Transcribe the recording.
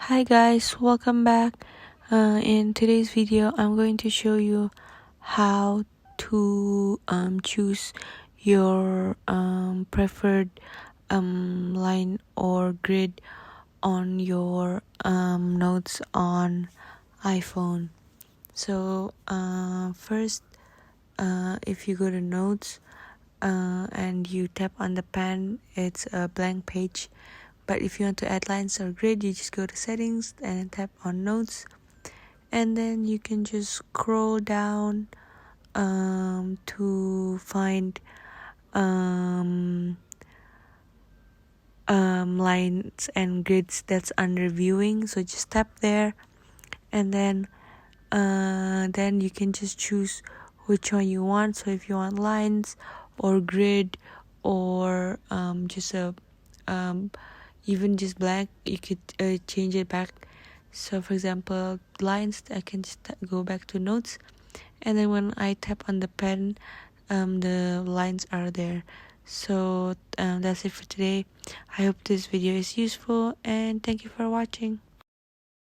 Hi guys, welcome back. In today's video, I'm going to show you how to choose your preferred line or grid on your notes on iPhone. So first, if you go to notes and you tap on the pen, it's a blank page. But if you want to add lines or grid, you just go to settings and tap on notes, and then you can just scroll down to find lines and grids that's under viewing. So just tap there, and then you can just choose which one you want. So if you want lines or grid or just a even just blank, you could change it back. So for example, lines, I can just go back to notes, and then when I tap on the pen, the lines are there. So that's it for today. I hope this video is useful, and thank you for watching.